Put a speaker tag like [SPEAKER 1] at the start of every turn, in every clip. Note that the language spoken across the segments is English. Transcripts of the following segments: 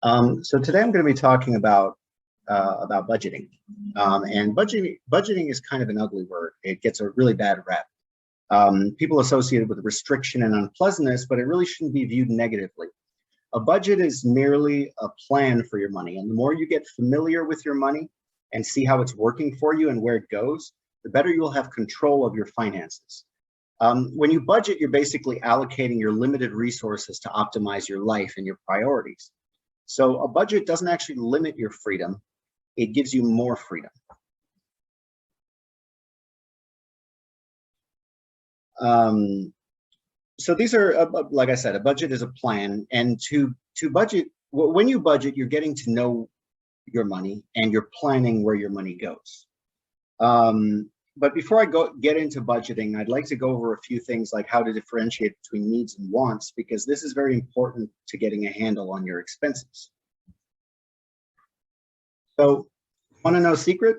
[SPEAKER 1] So today I'm going to be talking about budgeting, and budgeting is kind of an ugly word. It gets a really bad rep. People associate it with restriction and unpleasantness, but it really shouldn't be viewed negatively. A budget is merely a plan for your money, and the more you get familiar with your money and see how it's working for you and where it goes, the better you'll have control of your finances. When you budget, you're basically allocating your limited resources to optimize your life and your priorities. So a budget doesn't actually limit your freedom, it gives you more freedom. So these are, like I said, a budget is a plan, and to budget, when you budget, you're getting to know your money and you're planning where your money goes. But before I get into budgeting, I'd like to go over a few things like how to differentiate between needs and wants, because this is very important to getting a handle on your expenses. So, want to know a secret?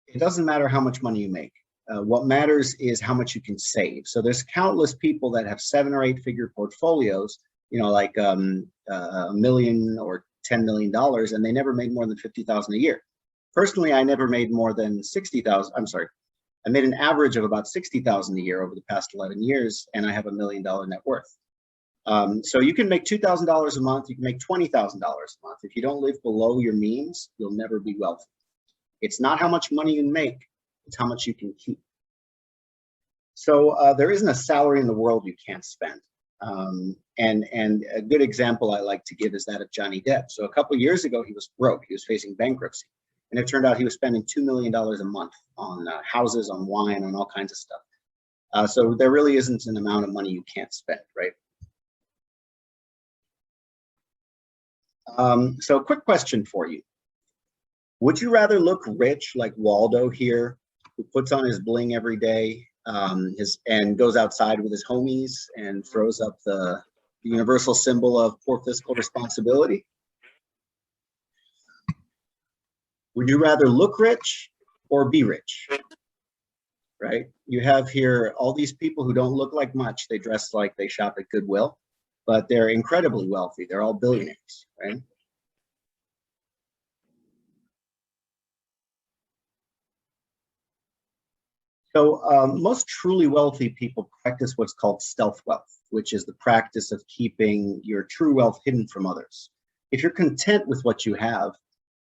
[SPEAKER 1] It doesn't matter how much money you make. What matters is how much you can save. So there's countless people that have 7 or 8 figure portfolios, you know, like $1 million or $10 million, and they never made more than $50,000 a year. Personally, I never made more than 60,000. I'm sorry. I made an average of about 60,000 a year over the past 11 years, and I have $1 million net worth. So you can make $2,000 a month, you can make $20,000 a month. If you don't live below your means, you'll never be wealthy. It's not how much money you make, it's how much you can keep. So there isn't a salary in the world you can't spend. And a good example I like to give is that of Johnny Depp. So a couple of years ago, he was broke, he was facing bankruptcy. And it turned out he was spending $2 million a month on houses, on wine, on all kinds of stuff. So there really isn't an amount of money you can't spend, right? So quick question for you. Would you rather look rich like Waldo here, who puts on his bling every day and goes outside with his homies and throws up the universal symbol of poor fiscal responsibility? Would you rather look rich or be rich? Right? You have here all these people who don't look like much. They dress like they shop at Goodwill, but they're incredibly wealthy. They're all billionaires, right? So most truly wealthy people practice what's called stealth wealth, which is the practice of keeping your true wealth hidden from others. If you're content with what you have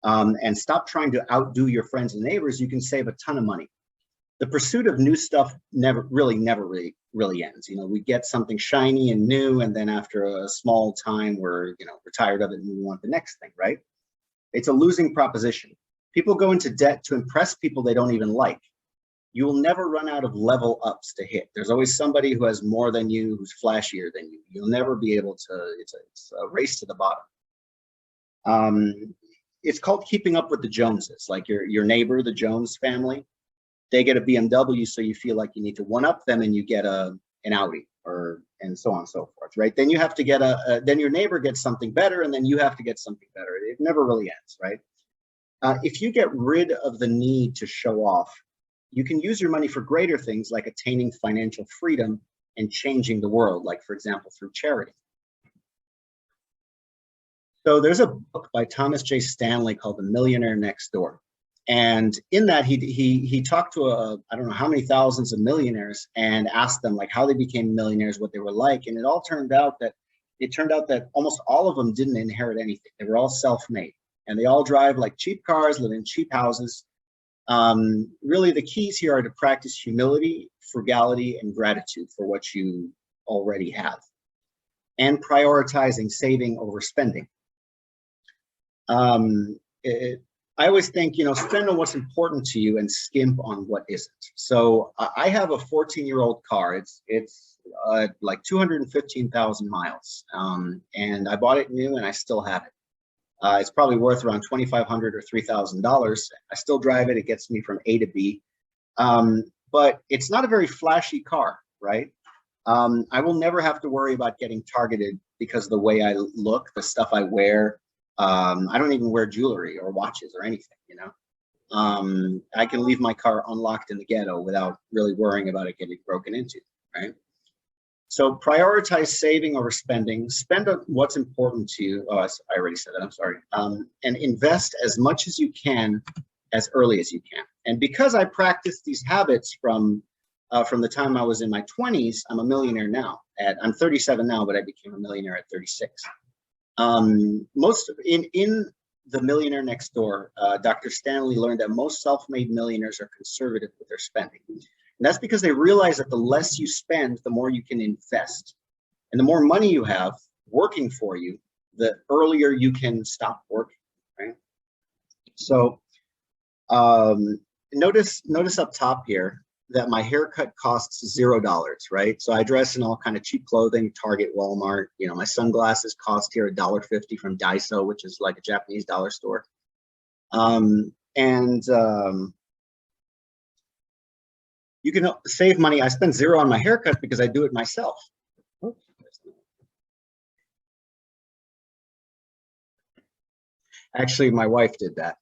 [SPEAKER 1] and stop trying to outdo your friends and neighbors, you can save a ton of money. The pursuit of new stuff never really ends. You know, we get something shiny and new, and then after a small time, we're tired of it and we want the next thing, right? It's a losing proposition. People go into debt to impress people they don't even like. You will never run out of level ups to hit. There's always somebody who has more than you, who's flashier than you. You'll never be able to, it's a race to the bottom. It's called keeping up with the Joneses, like your neighbor, the Jones family. They get a BMW, so you feel like you need to one up them, and you get an Audi, and so on and so forth, right? Then you have to get then your neighbor gets something better, and then you have to get something better. It never really ends, right? If you get rid of the need to show off, you can use your money for greater things like attaining financial freedom and changing the world, like, for example, through charity. So there's a book by Thomas J. Stanley called The Millionaire Next Door. And in that, he talked to I don't know how many thousands of millionaires and asked them like how they became millionaires, what they were like. And it turned out that almost all of them didn't inherit anything. They were all self-made, and they all drive like cheap cars, live in cheap houses. Really, the keys here are to practice humility, frugality, and gratitude for what you already have, and prioritizing saving over spending. I always think, spend on what's important to you and skimp on what isn't. So I have a 14-year-old car. It's like 215,000 miles, and I bought it new, and I still have it. It's probably worth around $2,500 or $3,000. I still drive it. It gets me from A to B. But it's not a very flashy car, right? I will never have to worry about getting targeted because of the way I look, the stuff I wear. I don't even wear jewelry or watches or anything, I can leave my car unlocked in the ghetto without really worrying about it getting broken into, right? So prioritize saving over spending. Spend on what's important to you. Oh, I already said that. I'm sorry. And invest as much as you can as early as you can. And because I practiced these habits from the time I was in my 20s, I'm a millionaire now. I'm 37 now, but I became a millionaire at 36. Most in The Millionaire Next Door, Dr. Stanley learned that most self-made millionaires are conservative with their spending. And that's because they realize that the less you spend, the more you can invest. And the more money you have working for you, the earlier you can stop working, right? So notice up top here that my haircut costs $0, right? So I dress in all kind of cheap clothing, Target, Walmart. You know, my sunglasses cost here $1.50 from Daiso, which is like a Japanese dollar store. You can save money. I spend $0 on my haircut because I do it myself. Actually, my wife did that.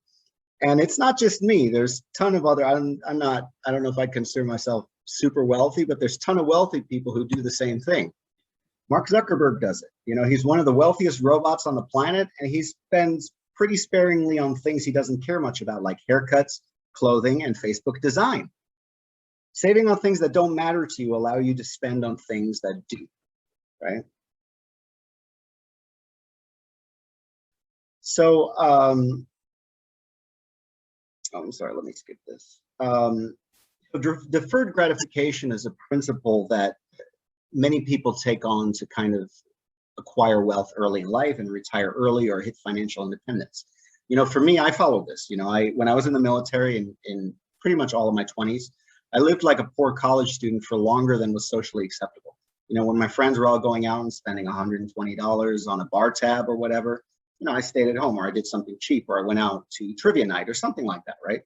[SPEAKER 1] And it's not just me. There's a ton of other, I don't know if I'd consider myself super wealthy, but there's a ton of wealthy people who do the same thing. Mark Zuckerberg does it. You know, he's one of the wealthiest robots on the planet, and he spends pretty sparingly on things he doesn't care much about, like haircuts, clothing, and Facebook design. Saving on things that don't matter to you allow you to spend on things that do, right? So, oh, I'm sorry, let me skip this. Deferred gratification is a principle that many people take on to kind of acquire wealth early in life and retire early or hit financial independence. You know, for me, I followed this. You know, when I was in the military in pretty much all of my 20s, I lived like a poor college student for longer than was socially acceptable. You know, when my friends were all going out and spending $120 on a bar tab or whatever, you know, I stayed at home, or I did something cheap, or I went out to trivia night or something like that, right?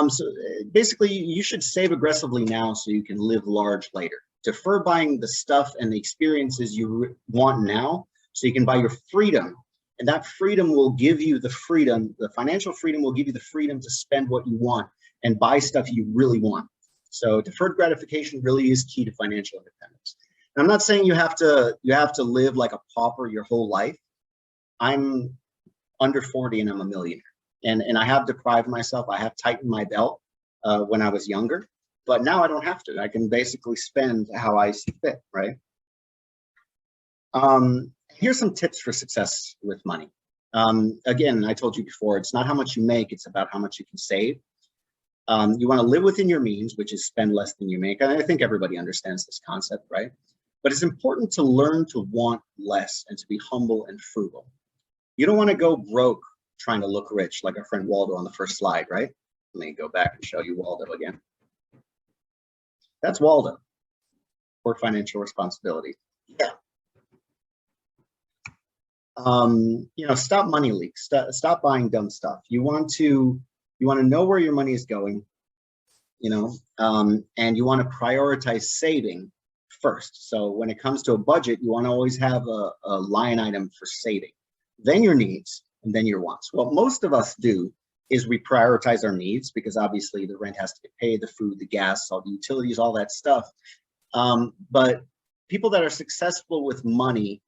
[SPEAKER 1] So basically, you should save aggressively now so you can live large later. Defer buying the stuff and the experiences you want now so you can buy your freedom. And that freedom will give you the freedom, the financial freedom will give you the freedom to spend what you want and buy stuff you really want. So deferred gratification really is key to financial independence. And I'm not saying you have to live like a pauper your whole life. I'm under 40 and I'm a millionaire. And I have deprived myself. I have tightened my belt when I was younger, but now I don't have to. I can basically spend how I see fit, right? Here's some tips for success with money. Again, I told you before, it's not how much you make, it's about how much you can save. You want to live within your means, which is spend less than you make. And I think everybody understands this concept, right? But it's important to learn to want less and to be humble and frugal. You don't want to go broke trying to look rich, like our friend Waldo on the first slide, right? Let me go back and show you Waldo again. That's Waldo for financial responsibility. Yeah. You know, stop money leaks. Stop buying dumb stuff. You want to know where your money is going, you know, and you want to prioritize saving first. So when it comes to a budget, you want to always have a line item for saving, then your needs, and then your wants. What most of us do is we prioritize our needs because obviously the rent has to get paid, the food, the gas, all the utilities, all that stuff. But people that are successful with money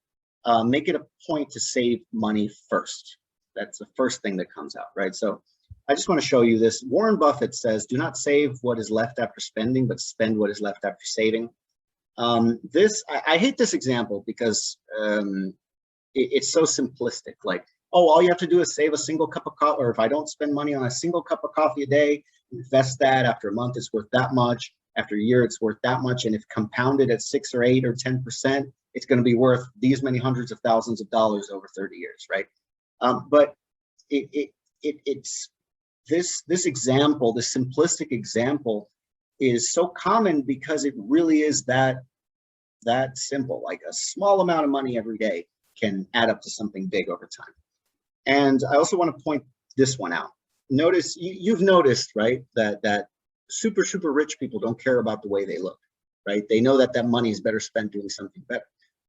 [SPEAKER 1] make it a point to save money first. That's the first thing that comes out, right? So I just want to show you this. Warren Buffett says, do not save what is left after spending, but spend what is left after saving. I hate this example because it's so simplistic. Like, oh, all you have to do is save a single cup of coffee, or if I don't spend money on a single cup of coffee a day, invest that. After a month, it's worth that much. After a year, it's worth that much. And if compounded at 6 or 8 or 10%, it's going to be worth these many hundreds of thousands of dollars over 30 years, right? But it's this example, this simplistic example, is so common because it really is that simple. Like a small amount of money every day can add up to something big over time. And I also want to point this one out. Notice, you've noticed, right, that super rich people don't care about the way they look, right? They know that money is better spent doing something better.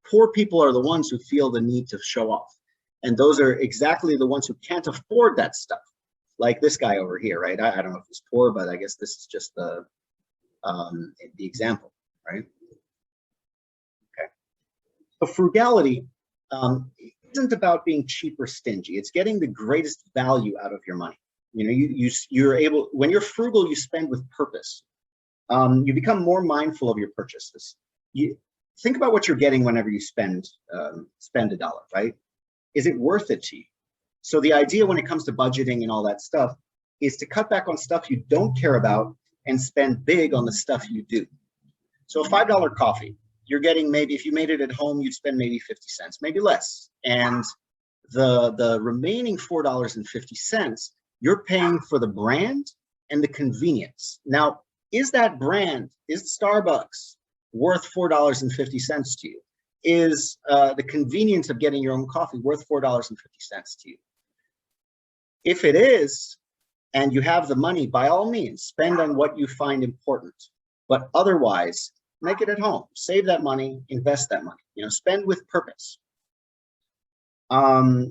[SPEAKER 1] Poor people are the ones who feel the need to show off. And those are exactly the ones who can't afford that stuff. Like this guy over here, right? I don't know if he's poor, but I guess this is just the example, right? So frugality isn't about being cheap or stingy. It's getting the greatest value out of your money. You know, you're able, when you're frugal, you spend with purpose. You become more mindful of your purchases. You think about what you're getting whenever you spend a dollar, right? Is it worth it to you? So the idea when it comes to budgeting and all that stuff is to cut back on stuff you don't care about and spend big on the stuff you do. So a $5 coffee, you're getting, maybe if you made it at home, you'd spend maybe 50 cents, maybe less. And the remaining $4.50, you're paying for the brand and the convenience. Now, is that brand, is Starbucks worth $4.50 to you? Is the convenience of getting your own coffee worth $4.50 to you? If it is, and you have the money, by all means, spend on what you find important. But otherwise, make it at home. Save that money, invest that money. You know, spend with purpose. Let's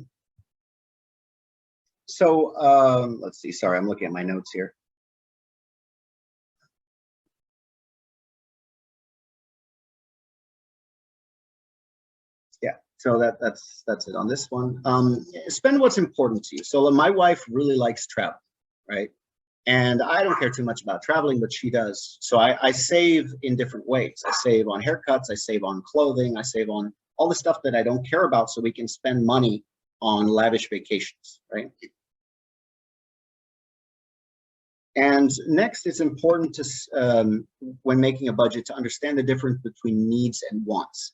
[SPEAKER 1] see. Sorry, I'm looking at my notes here. Yeah. So that's it on this one. Spend what's important to you. So my wife really likes travel, right? And I don't care too much about traveling, but she does. So I save in different ways. I save on haircuts, I save on clothing, I save on all the stuff that I don't care about so we can spend money on lavish vacations, right? And next, it's important to, when making a budget, to understand the difference between needs and wants.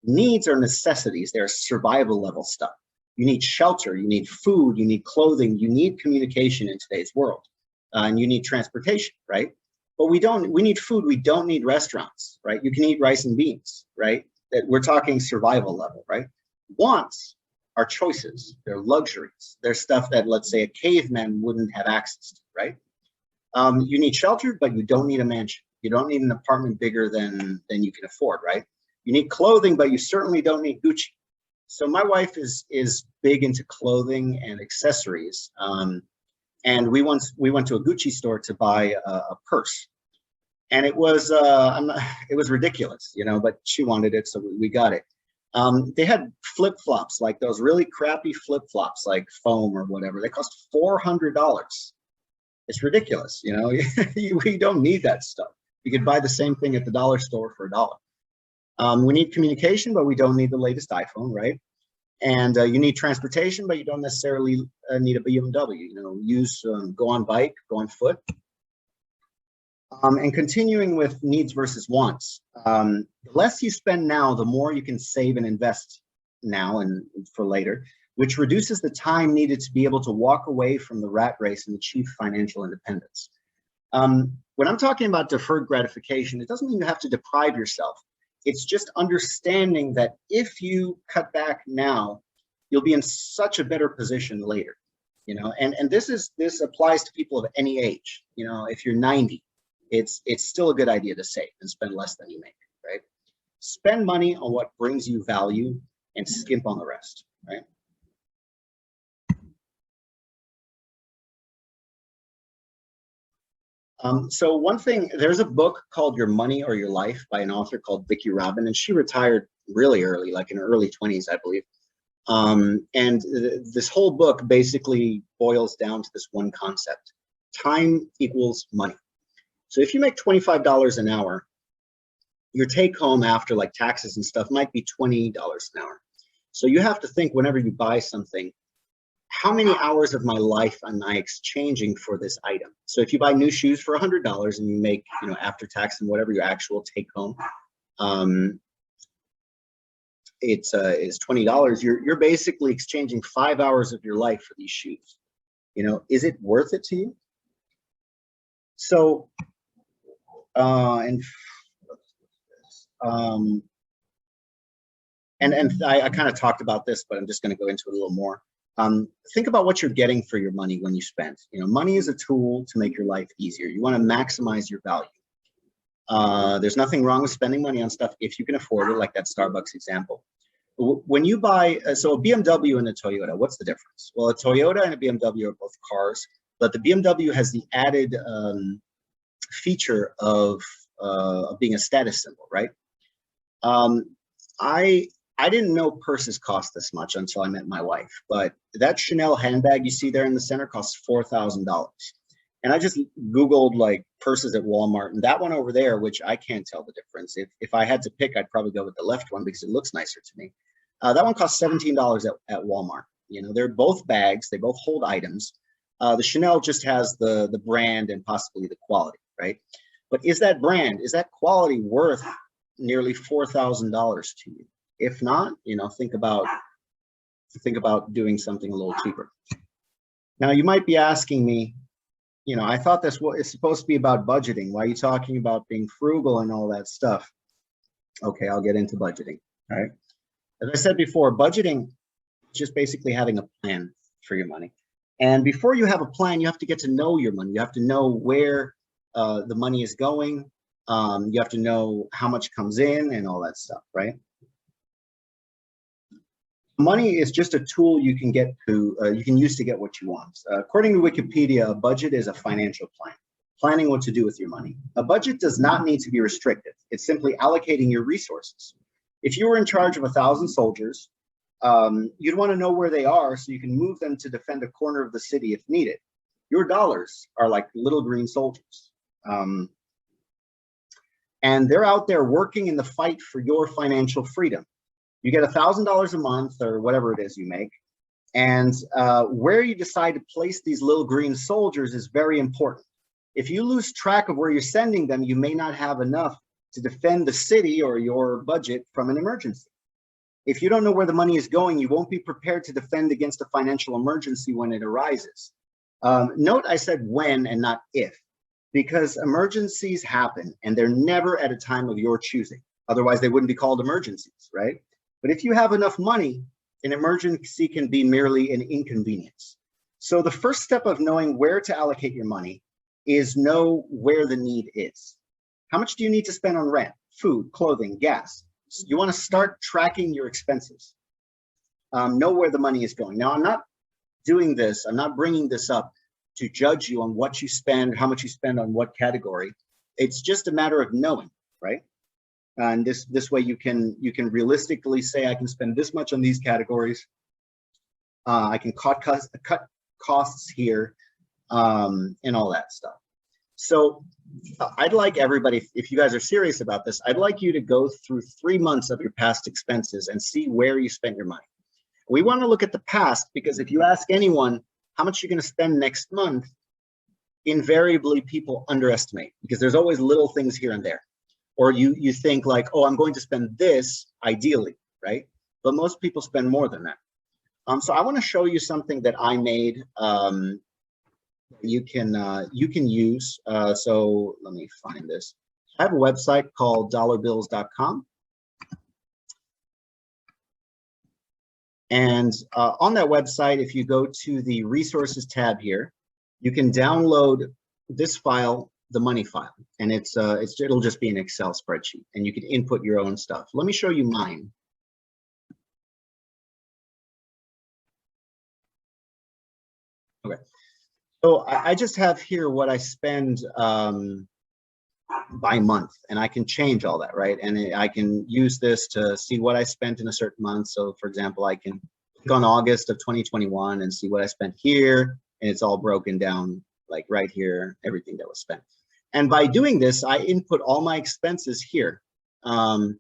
[SPEAKER 1] Needs are necessities. They're survival level stuff. You need shelter, you need food, you need clothing, you need communication in today's world. And you need transportation, right? But we need food, we don't need restaurants, right? You can eat rice and beans, right? That we're talking survival level, right? Wants are choices, they're luxuries. They're stuff that, let's say, a caveman wouldn't have access to, right? You need shelter, but you don't need a mansion. You don't need an apartment bigger than you can afford, right? You need clothing, but you certainly don't need Gucci. So my wife is big into clothing and accessories. And we went to a Gucci store to buy a purse, and it was it was ridiculous, you know, but she wanted it, so we got it. They had flip-flops, like those really crappy flip-flops, like foam or whatever. They cost $400. It's ridiculous, you know. We don't need that stuff. You could buy the same thing at the dollar store for $1. We need communication, but we don't need the latest iPhone, right? And you need transportation, but you don't necessarily need a BMW. You know, go on bike, go on foot. And continuing with needs versus wants. The less you spend now, the more you can save and invest now and for later, which reduces the time needed to be able to walk away from the rat race and achieve financial independence. When I'm talking about deferred gratification, it doesn't mean you have to deprive yourself. It's just understanding that if you cut back now, you'll be in such a better position later, you know. And this applies to people of any age. You know, if you're 90, it's still a good idea to save and spend less than you make, right? Spend money on what brings you value and skimp on the rest, right? So one thing, there's a book called Your Money or Your Life by an author called Vicki Robin, and she retired really early, like in her early 20s, I believe. And this whole book basically boils down to this one concept: time equals money. So if you make $25 an hour, your take home after like taxes and stuff might be $20 an hour. So you have to think, whenever you buy something, how many hours of my life am I exchanging for this item? So if you buy new shoes for $100 and you make, you know, after tax and whatever your actual take home, is $20. You're basically exchanging 5 hours of your life for these shoes. You know, is it worth it to you? So, and I kind of talked about this, but I'm just going to go into it a little more. Think about what you're getting for your money when you spend. You know, money is a tool to make your life easier. You want to maximize your value. There's nothing wrong with spending money on stuff if you can afford it, like that Starbucks example. When you buy, so a BMW and a Toyota, what's the difference? Well, a Toyota and a BMW are both cars, but the BMW has the added feature of being a status symbol, right? I didn't know purses cost this much until I met my wife, but that Chanel handbag you see there in the center costs $4,000. And I just Googled like purses at Walmart, and that one over there, which I can't tell the difference. If I had to pick, I'd probably go with the left one because it looks nicer to me. That one costs $17 at Walmart. You know, they're both bags, they both hold items. The Chanel just has the brand and possibly the quality, right? But is that brand, is that quality worth nearly $4,000 to you? If not, you know, think about doing something a little cheaper. Now you might be asking me, you know, I thought this was supposed to be about budgeting. Why are you talking about being frugal and all that stuff? Okay, I'll get into budgeting. All right. As I said before, budgeting is just basically having a plan for your money. And before you have a plan, you have to get to know your money. You have to know where the money is going. You have to know how much comes in and all that stuff, right? Money is just a tool you can get to, you can use to get what you want. According to Wikipedia, a budget is a financial plan, planning what to do with your money. A budget does not need to be restrictive. It's simply allocating your resources. If you were in charge of 1,000 soldiers, you'd want to know where they are so you can move them to defend a corner of the city if needed. Your dollars are like little green soldiers. And they're out there working in the fight for your financial freedom. You get $1,000 a month or whatever it is you make. And where you decide to place these little green soldiers is very important. If you lose track of where you're sending them, you may not have enough to defend the city or your budget from an emergency. If you don't know where the money is going, you won't be prepared to defend against a financial emergency when it arises. Note I said when and not if, because emergencies happen and they're never at a time of your choosing. Otherwise, they wouldn't be called emergencies, right? But if you have enough money, an emergency can be merely an inconvenience. So the first step of knowing where to allocate your money is know where the need is. How much do you need to spend on rent, food, clothing, gas? You want to start tracking your expenses. Know where the money is going. Now, I'm not doing this, I'm not bringing this up to judge you on what you spend, how much you spend on what category. It's just a matter of knowing, right? And this way you can realistically say, I can spend this much on these categories. I can cut costs here and all that stuff. So I'd like everybody, if you guys are serious about this, I'd like you to go through 3 months of your past expenses and see where you spent your money. We want to look at the past because if you ask anyone how much you're going to spend next month, invariably people underestimate because there's always little things here and there. Or you think like, oh, I'm going to spend this ideally, right? But most people spend more than that. So I want to show you something that I made. You can use. So let me find this. I have a website called dollarbills.com. And on that website, if you go to the resources tab here, you can download this file, the money file, and it'll just be an Excel spreadsheet, and you can input your own stuff. Let me show you mine. Okay, so I just have here what I spend by month, and I can change all that, right? And I can use this to see what I spent in a certain month. So for example, I can click on August of 2021 and see what I spent here, and it's all broken down like right here, everything that was spent. And by doing this, I input all my expenses here. And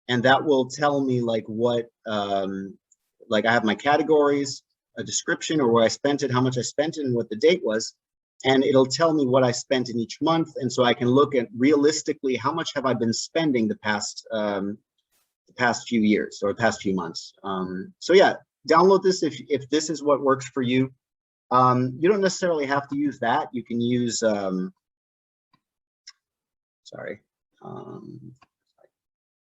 [SPEAKER 1] that will tell me like what, like I have my categories, a description or where I spent it, how much I spent it and what the date was. And it'll tell me what I spent in each month. And so I can look at realistically, how much have I been spending the past few years or the past few months. So yeah, download this if this is what works for you. You don't necessarily have to use that. You can use,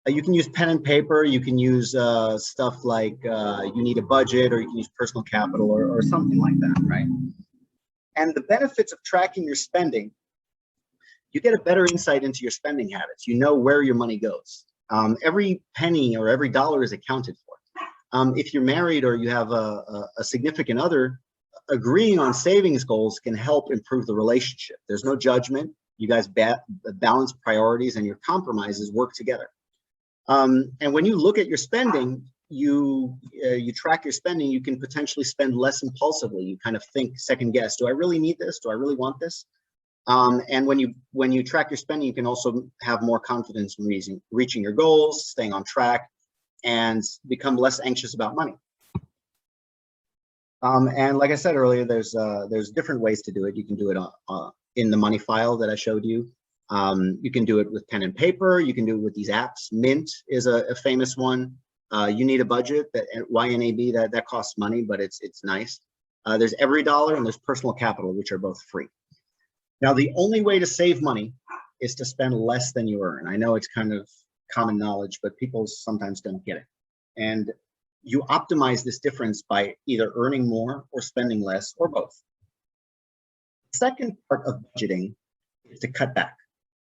[SPEAKER 1] you can use pen and paper. You can use stuff like you need a budget, or you can use personal capital or something like that, right? And the benefits of tracking your spending, you get a better insight into your spending habits. You know where your money goes. Every penny or every dollar is accounted for. If you're married or you have a significant other, agreeing on savings goals can help improve the relationship. There's no judgment. You guys balance priorities and your compromises work together. And when you look at your spending, you track your spending, you can potentially spend less impulsively. You kind of think, second guess, do I really need this? Do I really want this? And when you track your spending, you can also have more confidence in reaching your goals, staying on track, and become less anxious about money. And like I said earlier, there's different ways to do it. You can do it in the money file that I showed you. You can do it with pen and paper. You can do it with these apps. Mint is a famous one. You need a budget, that YNAB, that costs money, but it's nice. There's EveryDollar and there's Personal Capital, which are both free. Now, the only way to save money is to spend less than you earn. I know it's kind of common knowledge, but people sometimes don't get it. And you optimize this difference by either earning more or spending less, or both. The second part of budgeting is to cut back.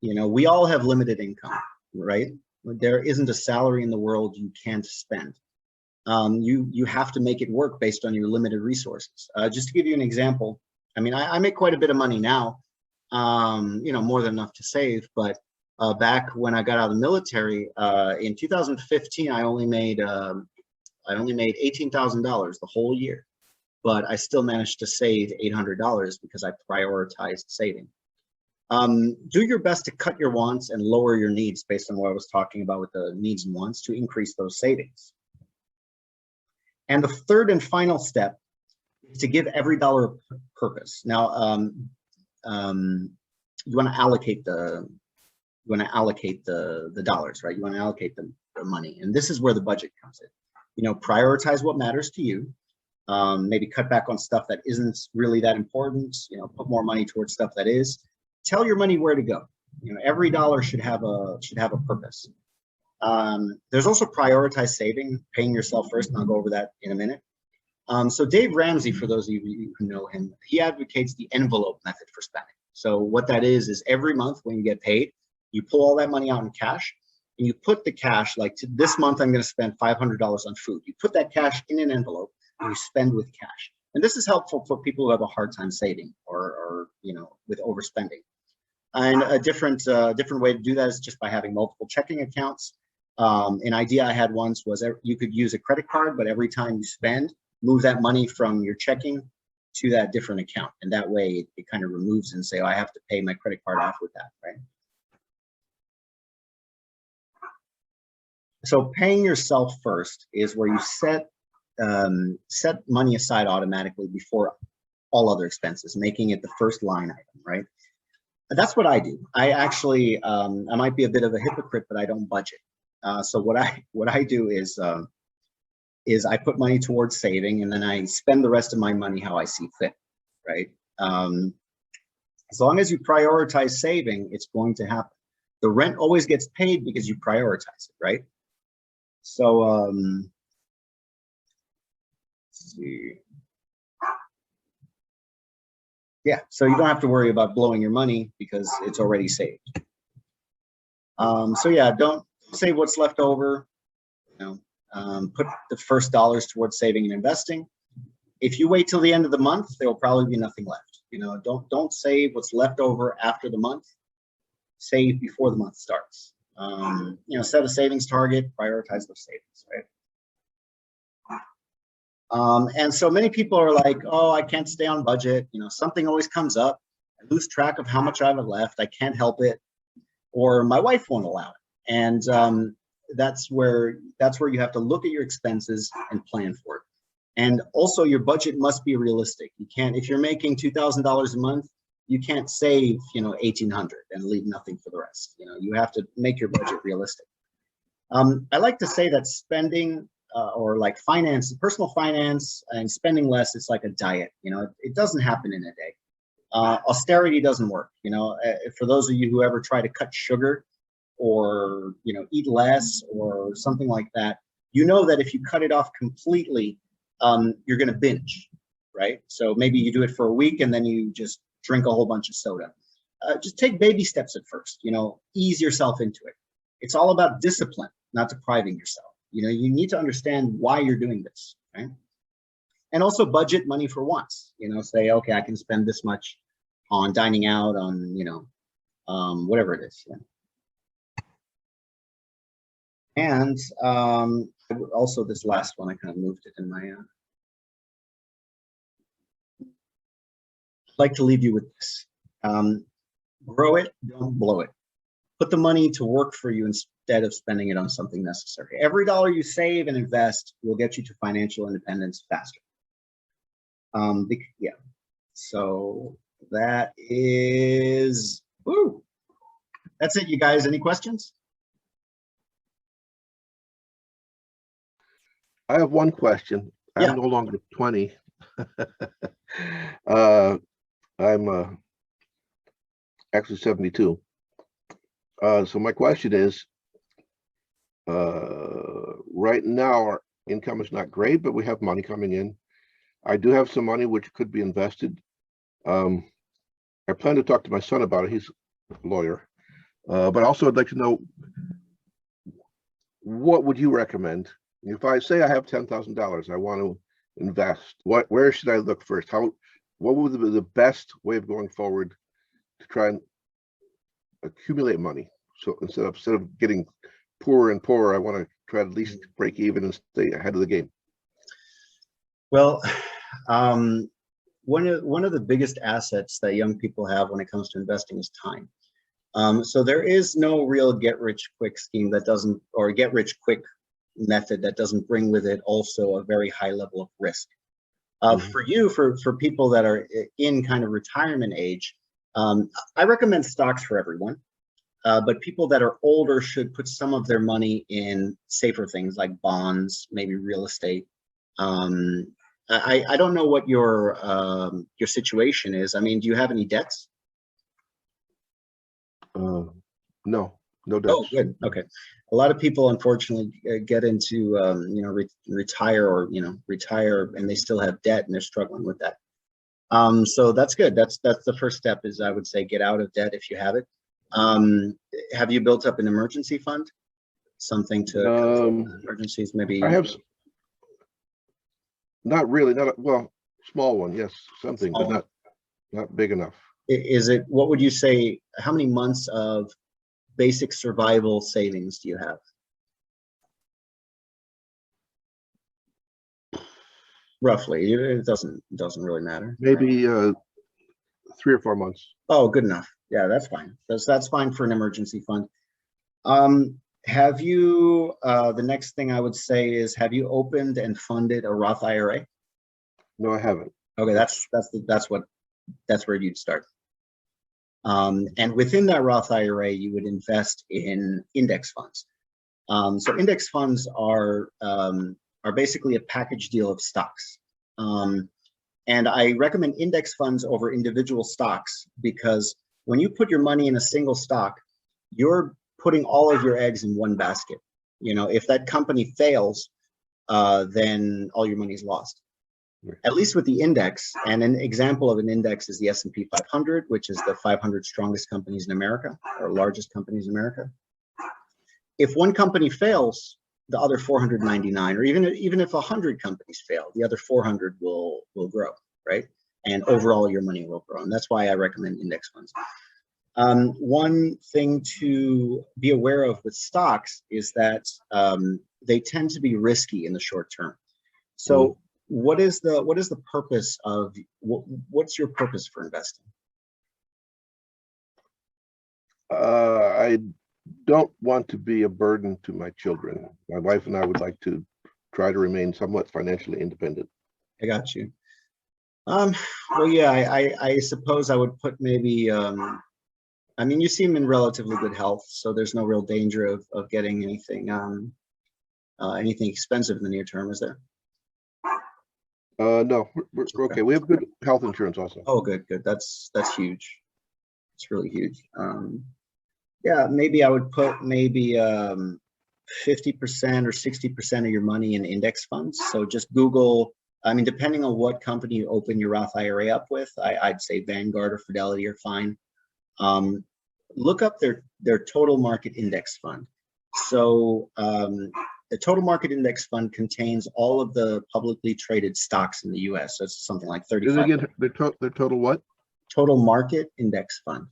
[SPEAKER 1] You know, we all have limited income, right? There isn't a salary in the world you can't spend. You have to make it work based on your limited resources. Just to give you an example, I mean, I make quite a bit of money now, you know, more than enough to save, but back when I got out of the military, in 2015, I only made $18,000 the whole year, but I still managed to save $800 because I prioritized saving. Do your best to cut your wants and lower your needs based on what I was talking about with the needs and wants to increase those savings. And the third and final step is to give every dollar a purpose. Now, you want to allocate the dollars, right? You want to allocate the money, and this is where the budget comes in. You know, prioritize what matters to you. Maybe cut back on stuff that isn't really that important. You know, put more money towards stuff that is. Tell your money where to go. You know, every dollar should have a purpose. There's also prioritize saving, paying yourself first, and I'll go over that in a minute. So Dave Ramsey, for those of you who know him, he advocates the envelope method for spending. So what that is every month when you get paid, you pull all that money out in cash, and you put the cash, like this month I'm going to spend $500 on food. You put that cash in an envelope and you spend with cash. And this is helpful for people who have a hard time saving or you know, with overspending. And a different way to do that is just by having multiple checking accounts. An idea I had once was you could use a credit card, but every time you spend, move that money from your checking to that different account. And that way it kind of removes and say, oh, I have to pay my credit card off with that, right? So paying yourself first is where you set money aside automatically before all other expenses, making it the first line item, right? That's what I do. I actually, I might be a bit of a hypocrite, but I don't budget. So what I do is I put money towards saving, and then I spend the rest of my money how I see fit, right? As long as you prioritize saving, it's going to happen. The rent always gets paid because you prioritize it, right? So let's see. Yeah, so you don't have to worry about blowing your money because it's already saved. So yeah, don't save what's left over. You know, put the first dollars towards saving and investing. If you wait till the end of the month, there will probably be nothing left. You know, don't save what's left over after the month. Save before the month starts. You know, set a savings target, prioritize those savings, right? And so many people are like, oh, I can't stay on budget. You know, something always comes up. I lose track of how much I have left. I can't help it, or my wife won't allow it. And that's where you have to look at your expenses and plan for it. And also, your budget must be realistic. You can't, if you're making $2,000 a month, you can't save, you know, $1,800 and leave nothing for the rest. You know, you have to make your budget realistic. I like to say that spending or like finance, personal finance and spending less, it's like a diet. You know, it doesn't happen in a day. Austerity doesn't work. You know, for those of you who ever try to cut sugar or, you know, eat less or something like that, you know that if you cut it off completely, you're going to binge, right? So maybe you do it for a week and then you just drink a whole bunch of soda. Just take baby steps at first, you know, ease yourself into it. It's all about discipline, not depriving yourself. You know, you need to understand why you're doing this, right? And also budget money for wants, you know, say, okay, I can spend this much on dining out, on, you know, whatever it is. Yeah. And Also, this last one, I kind of moved it in my. Like to leave you with this. Grow it, don't blow it. Put the money to work for you instead of spending it on something necessary. Every dollar you save and invest will get you to financial independence faster. Yeah. So that is, woo. That's it, you guys. Any questions?
[SPEAKER 2] I have one question.
[SPEAKER 1] Yeah.
[SPEAKER 2] I'm no longer 20. I'm actually 72. So my question is, right now our income is not great, but we have money coming in. I do have some money which could be invested. I plan to talk to my son about it. He's a lawyer. But also I'd like to know, what would you recommend? If I say I have $10,000, I want to invest, where should I look first? What would be the best way of going forward to try and accumulate money? So instead of getting poorer and poorer, I want to try to at least break even and stay ahead of the game.
[SPEAKER 1] Well, one of the biggest assets that young people have when it comes to investing is time. So there is no real get-rich-quick scheme that doesn't, or get-rich-quick method that doesn't bring with it also a very high level of risk. For you, for people that are in kind of retirement age, I recommend stocks for everyone. But people that are older should put some of their money in safer things like bonds, maybe real estate. I don't know what your situation is. I mean, do you have any debts?
[SPEAKER 2] No debts.
[SPEAKER 1] Oh, good. Okay. A lot of people, unfortunately, get into retire and they still have debt and they're struggling with that. So that's good. That's the first step. Is, I would say, get out of debt if you have it. Have you built up an emergency fund? Something to emergencies, maybe?
[SPEAKER 2] I have. Not really. Well, small one, yes, something, small, but not big enough.
[SPEAKER 1] Is it? What would you say? How many months of basic survival savings do you have? Roughly, it doesn't really matter.
[SPEAKER 2] Maybe 3 or 4 months.
[SPEAKER 1] Oh, good enough. Yeah, that's fine. That's fine for an emergency fund. Have you? The next thing I would say is, have you opened and funded a Roth IRA?
[SPEAKER 2] No, I haven't.
[SPEAKER 1] Okay, that's where you'd start. And within that Roth IRA, you would invest in index funds. So index funds are basically a package deal of stocks. And I recommend index funds over individual stocks, because when you put your money in a single stock, you're putting all of your eggs in one basket. You know, if that company fails, then all your money is lost. At least with the index. And an example of an index is the S&P 500, which is the 500 strongest companies in America, or largest companies in America. If one company fails, the other 499, or even if 100 companies fail, the other 400 will grow, right? And overall, your money will grow. And that's why I recommend index funds. One thing to be aware of with stocks is that they tend to be risky in the short term. So what is the purpose of, what's your purpose for investing?
[SPEAKER 2] I don't want to be a burden to my children. My wife and I would like to try to remain somewhat financially independent.
[SPEAKER 1] I got you. Well, yeah, I suppose I would put maybe, I mean, you seem in relatively good health, so there's no real danger of getting anything expensive in the near term, is there?
[SPEAKER 2] No, we're okay. We have good health insurance also.
[SPEAKER 1] Oh, good. That's huge. It's really huge. Yeah, maybe I would put maybe 50% or 60% of your money in index funds. So just Google, I mean, depending on what company you open your Roth IRA up with, I'd say Vanguard or Fidelity are fine. Look up their total market index fund. So the total market index fund contains all of the publicly traded stocks in the US. So it's something like 35.
[SPEAKER 2] Again, their total what?
[SPEAKER 1] Total market index fund.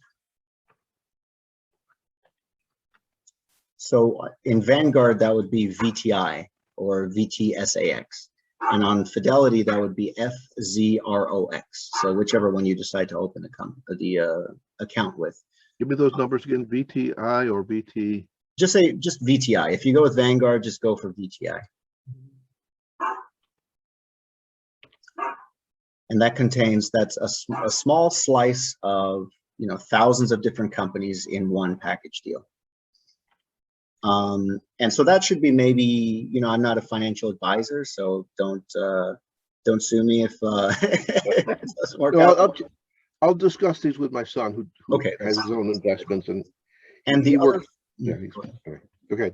[SPEAKER 1] So in Vanguard, that would be VTI. or VTSAX. And on Fidelity, that would be FZROX. So whichever one you decide to open the account with.
[SPEAKER 2] Give me those numbers again, VTI or VT?
[SPEAKER 1] Just VTI. If you go with Vanguard, just go for VTI. And that contains, that's a small slice of, you know, thousands of different companies in one package deal. And so that should be maybe, you know, I'm not a financial advisor, so don't sue me if it doesn't work out.
[SPEAKER 2] I'll discuss these with my son who
[SPEAKER 1] Okay,
[SPEAKER 2] has his own investments and
[SPEAKER 1] the other,
[SPEAKER 2] okay.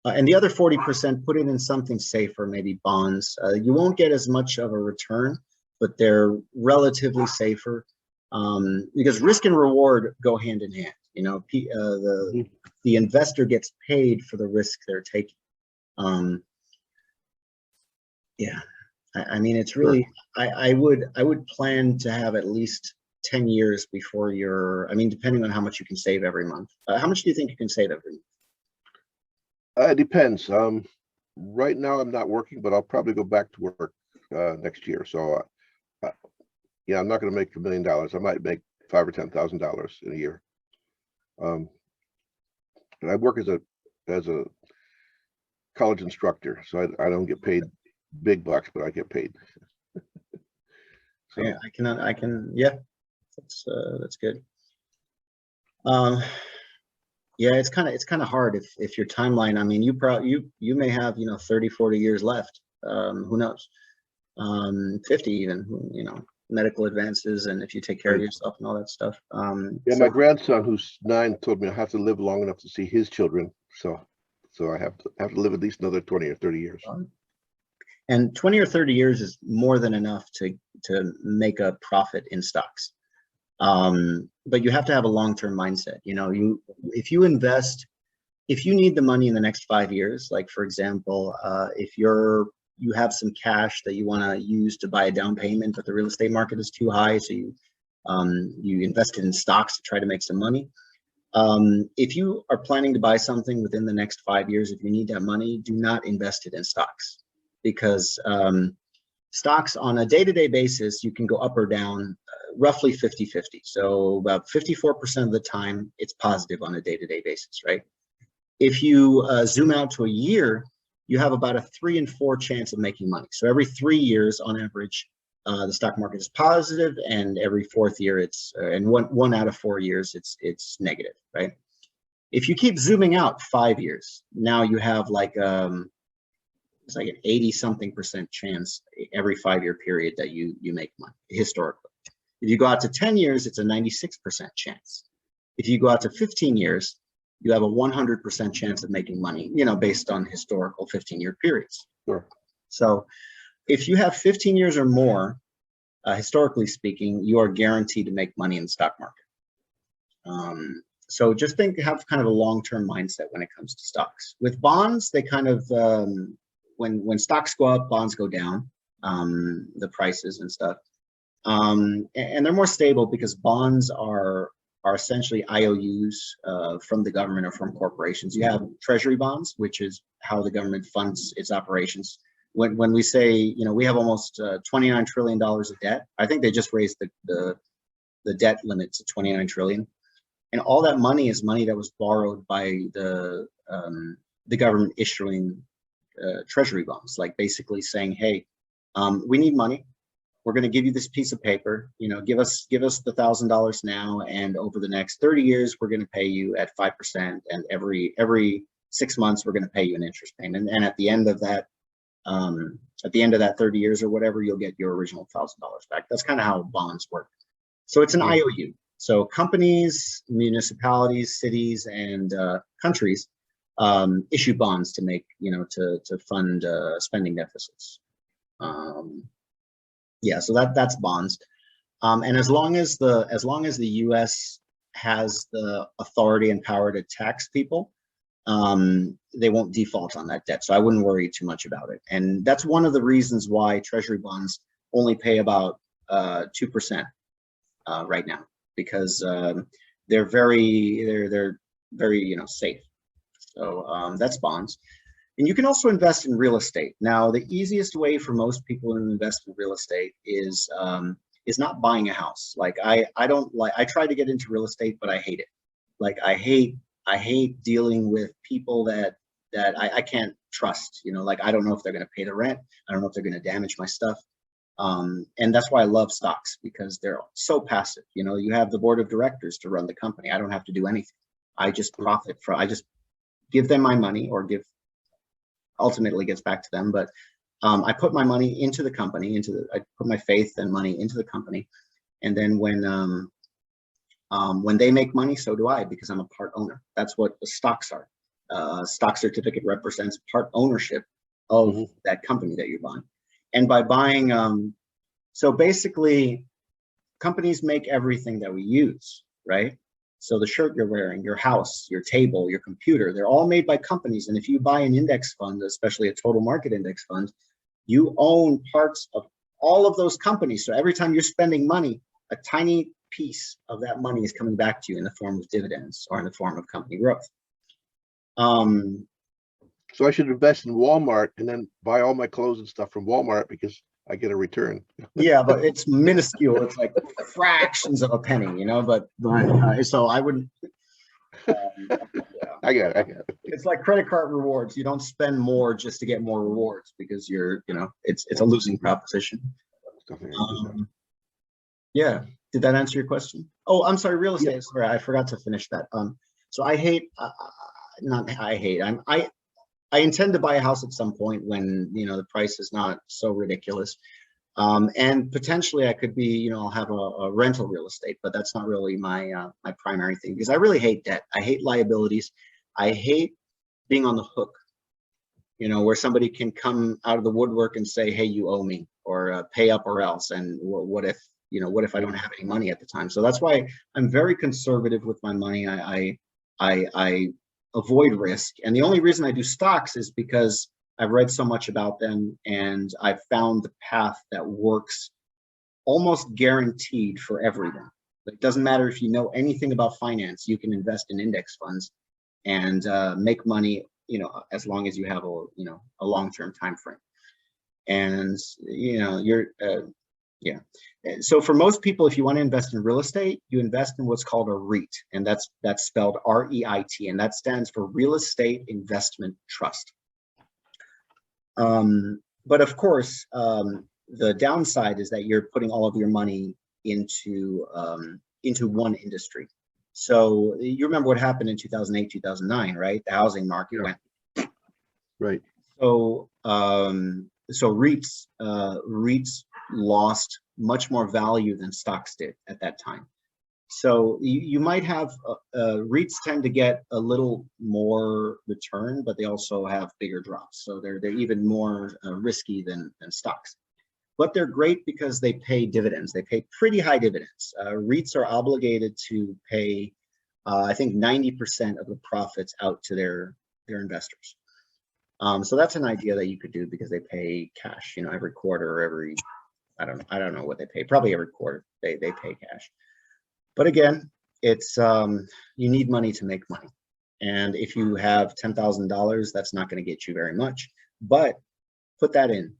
[SPEAKER 1] And the other 40%, put it in something safer, maybe bonds. You won't get as much of a return, but they're relatively safer, because risk and reward go hand in hand. You know, the investor gets paid for the risk they're taking. Yeah, I mean, it's really, I would plan to have at least 10 years before I mean, depending on how much you can save every month. How much do you think you can save every month?
[SPEAKER 2] It depends. Right now I'm not working, but I'll probably go back to work next year. So yeah, I'm not going to make $1 million. I might make $5,000 or $10,000 in a year. And I work as a college instructor, so I don't get paid big bucks, but I get paid. So.
[SPEAKER 1] Yeah, I can. Yeah, that's good. Yeah, it's kind of hard if your timeline. I mean, you may have, you know, 30, 40 years left. Who knows? 50 even. You know, medical advances, and if you take care of yourself and all that stuff.
[SPEAKER 2] Yeah, my grandson, who's 9, told me I have to live long enough to see his children. So I have to live at least another 20 or 30 years.
[SPEAKER 1] And 20 or 30 years is more than enough to make a profit in stocks. But you have to have a long-term mindset. You know, if you invest, if you need the money in the next 5 years, like for example, if you have some cash that you want to use to buy a down payment, but the real estate market is too high, so you invested in stocks to try to make some money. If you are planning to buy something within the next 5 years, if you need that money, do not invest it in stocks, because stocks on a day-to-day basis, you can go up or down roughly 50-50. So about 54% of the time, it's positive on a day-to-day basis, right? If you zoom out to a year, you have about a 3 in 4 chance of making money. So every 3 years on average, the stock market is positive, and every 4th year it's, and one out of 4 years, it's negative, right? If you keep zooming out 5 years, now you have like, it's like an 80-something% chance every 5-year period that you make money historically. If you go out to 10 years, it's a 96% chance. If you go out to 15 years, you have a 100% chance of making money, you know, based on historical 15-year periods.
[SPEAKER 2] Sure. So
[SPEAKER 1] if you have 15 years or more, historically speaking, you are guaranteed to make money in the stock market. So just have kind of a long-term mindset when it comes to stocks. With bonds, they kind of, when stocks go up, bonds go down, the prices and stuff. And they're more stable because bonds are essentially IOUs from the government or from corporations. You have treasury bonds, which is how the government funds its operations. When we say, you know, we have almost $29 trillion of debt, I think they just raised the debt limit to 29 trillion. And all that money is money that was borrowed by the government issuing treasury bonds, like basically saying, hey, we need money. We're going to give you this piece of paper, you know, give us the $1,000 now, and over the next 30 years, we're going to pay you at 5%, and every 6 months, we're going to pay you an interest payment. And at the end of that 30 years or whatever, you'll get your original $1,000 back. That's kind of how bonds work. So it's an IOU. So companies, municipalities, cities, and countries issue bonds to make, you know, to fund spending deficits. Yeah, so that's bonds. And as long as the U.S. has the authority and power to tax people, they won't default on that debt. So I wouldn't worry too much about it. And that's one of the reasons why treasury bonds only pay about 2% right now, because they're very, you know, safe. So that's bonds. And you can also invest in real estate. Now, the easiest way for most people to invest in real estate is not buying a house. Like I don't like, I try to get into real estate, but I hate it. Like I hate dealing with people that I can't trust. You know, like I don't know if they're going to pay the rent. I don't know if they're going to damage my stuff. And that's why I love stocks, because they're so passive. You know, you have the board of directors to run the company. I don't have to do anything. I just profit from, I just give them my money, or ultimately gets back to them. But I put my money into the company, I put my faith and money into the company. And then when they make money, so do I, because I'm a part owner. That's what the stocks are. Stock certificate represents part ownership of that company that you're buying. And by buying, so basically companies make everything that we use, right? So the shirt you're wearing, your house, your table, your computer, they're all made by companies. And if you buy an index fund, especially a total market index fund, you own parts of all of those companies. So every time you're spending money, a tiny piece of that money is coming back to you in the form of dividends or in the form of company growth.
[SPEAKER 2] So I should invest in Walmart and then buy all my clothes and stuff from Walmart because I get a return.
[SPEAKER 1] Yeah, but it's minuscule. It's like fractions of a penny, you know, but so I wouldn't. Yeah.
[SPEAKER 2] I get it.
[SPEAKER 1] It's like credit card rewards. You don't spend more just to get more rewards, because you're, you know, it's a losing proposition. Yeah. Did that answer your question? Oh, I'm sorry. Real estate. Yeah. Sorry, I forgot to finish that. So I hate, I intend to buy a house at some point when, you know, the price is not so ridiculous. And potentially I could be, you know, I'll have a rental real estate, but that's not really my my primary thing, because I really hate debt. I hate liabilities. I hate being on the hook, you know, where somebody can come out of the woodwork and say, hey, you owe me, or pay up or else. And what if, you know, what if I don't have any money at the time? So that's why I'm very conservative with my money. I avoid risk. And the only reason I do stocks is because I've read so much about them, and I've found the path that works almost guaranteed for everyone. It doesn't matter if you know anything about finance, you can invest in index funds and make money, you know, as long as you have a long-term time frame. And, you know, yeah. So for most people, if you want to invest in real estate, you invest in what's called a REIT, and that's spelled REIT, and that stands for Real Estate Investment Trust. But of course, the downside is that you're putting all of your money into one industry. So you remember what happened in 2008, 2009, right? The housing market went.
[SPEAKER 2] Right.
[SPEAKER 1] So REITs lost much more value than stocks did at that time. So you might have REITs tend to get a little more return, but they also have bigger drops. So they're even more risky than stocks. But they're great because they pay dividends. They pay pretty high dividends. REITs are obligated to pay, I think, 90% of the profits out to their investors. So that's an idea that you could do, because they pay cash, you know, every quarter or every, I don't know what they pay. Probably every quarter they pay cash. But again, it's you need money to make money. And if you have $10,000, that's not going to get you very much. But put that in,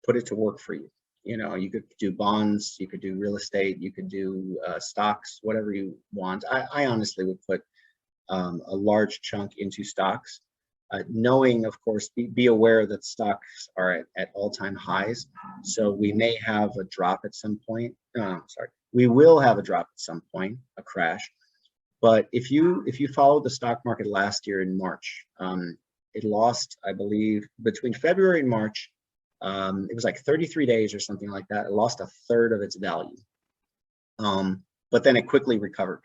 [SPEAKER 1] put it to work for you. You know, you could do bonds, you could do real estate, you could do stocks, whatever you want. I honestly would put a large chunk into stocks, knowing, of course, be aware that stocks are at all-time highs. So we may have a drop at some point. We will have a drop at some point, a crash. But if you followed the stock market last year in March, it lost, I believe, between February and March, it was like 33 days or something like that. It lost a third of its value. But then it quickly recovered,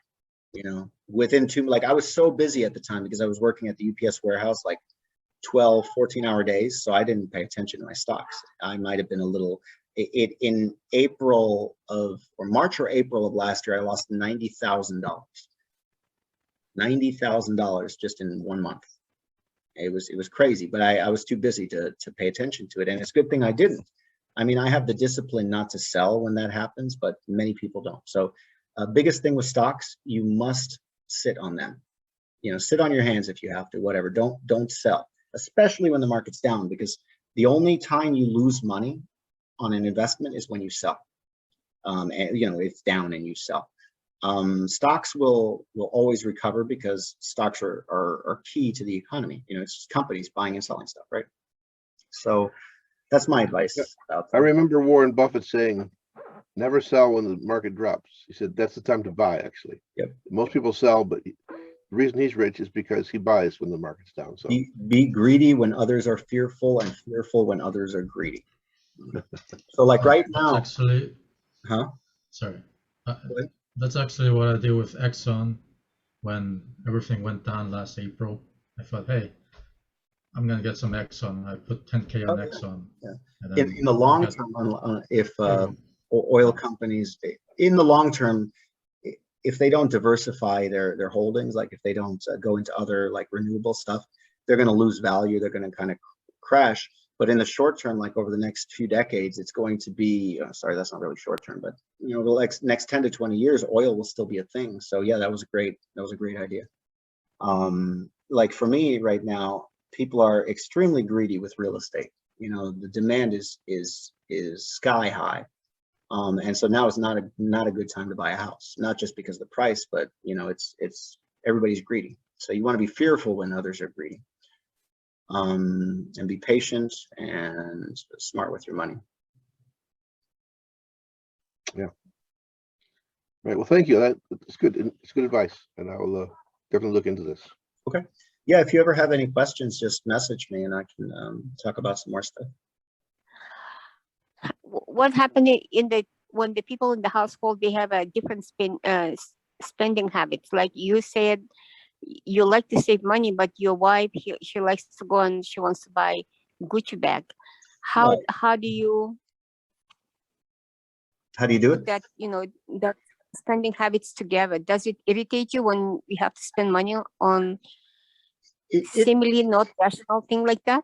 [SPEAKER 1] you know, within like I was so busy at the time because I was working at the UPS warehouse, like 12, 14-hour days. So I didn't pay attention to my stocks. I might've been a little, in April of, or March or April of last year, I lost $90,000. $90,000 just in 1 month. It was crazy, but I was too busy to pay attention to it. And it's a good thing I didn't. I mean, I have the discipline not to sell when that happens, but many people don't. So biggest thing with stocks, you must sit on them. You know, sit on your hands if you have to, whatever. Don't sell. especially when the market's down, because the only time you lose money on an investment is when you sell. And it's down and you sell. Stocks will always recover because stocks are key to the economy. It's just companies buying and selling stuff, right? So that's my advice about that.
[SPEAKER 2] I remember Warren Buffett saying, never sell when the market drops. He said that's the time to buy, actually.
[SPEAKER 1] Yep.
[SPEAKER 2] Most people sell, but the reason he's rich is because he buys when the market's down. So
[SPEAKER 1] be greedy when others are fearful, and fearful when others are greedy. So like right now,
[SPEAKER 3] That's actually,
[SPEAKER 1] huh?
[SPEAKER 3] sorry.
[SPEAKER 1] What?
[SPEAKER 3] That's actually what I did with Exxon when everything went down last April. I thought, hey, I'm gonna get some Exxon. I put 10K on Exxon.
[SPEAKER 1] Yeah.
[SPEAKER 3] And then
[SPEAKER 1] In the long term, if oil companies, in the long term, if they don't diversify their holdings, like if they don't go into other like renewable stuff, they're going to lose value. They're going to kind of crash. But in the short term, like over the next few decades, it's going to be, sorry, that's not really short term, but the next 10 to 20 years, oil will still be a thing. So yeah, that was a great idea. Like for me right now, people are extremely greedy with real estate. The demand is sky high. And so now is not a good time to buy a house, not just because of the price, but it's everybody's greedy. So you want to be fearful when others are greedy, and be patient and smart with your money.
[SPEAKER 2] Yeah. Right. Well, thank you. That's good. It's good advice, and I will definitely look into this.
[SPEAKER 1] Okay. Yeah. If you ever have any questions, just message me and I can talk about some more stuff.
[SPEAKER 4] What happened when the people in the household, they have a different spending habits? Like you said, you like to save money, but your wife, she likes to go and she wants to buy Gucci bag. How do you
[SPEAKER 1] do it?
[SPEAKER 4] that that spending habits together? Does it irritate you when we have to spend money on seemingly not rational thing like that?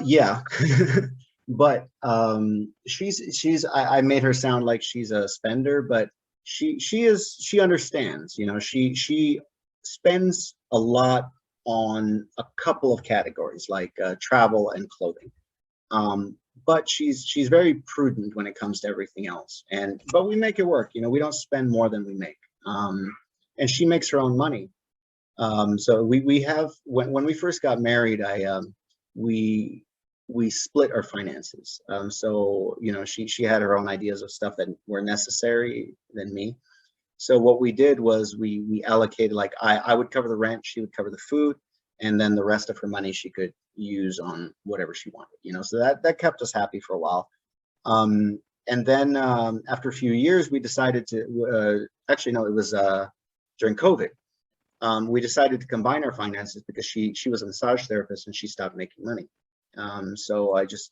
[SPEAKER 1] Yeah. But I made her sound like she's a spender, but she understands. She spends a lot on a couple of categories like travel and clothing. But she's very prudent when it comes to everything else. But we make it work. We don't spend more than we make. And she makes her own money. So we have when we first got married, we split our finances. So she had her own ideas of stuff that were necessary than me. So what we did was we allocated, like I would cover the rent, she would cover the food, and then the rest of her money she could use on whatever she wanted. So that kept us happy for a while. And then after a few years, we decided to actually no, it was during COVID. We decided to combine our finances because she was a massage therapist and she stopped making money. So I just,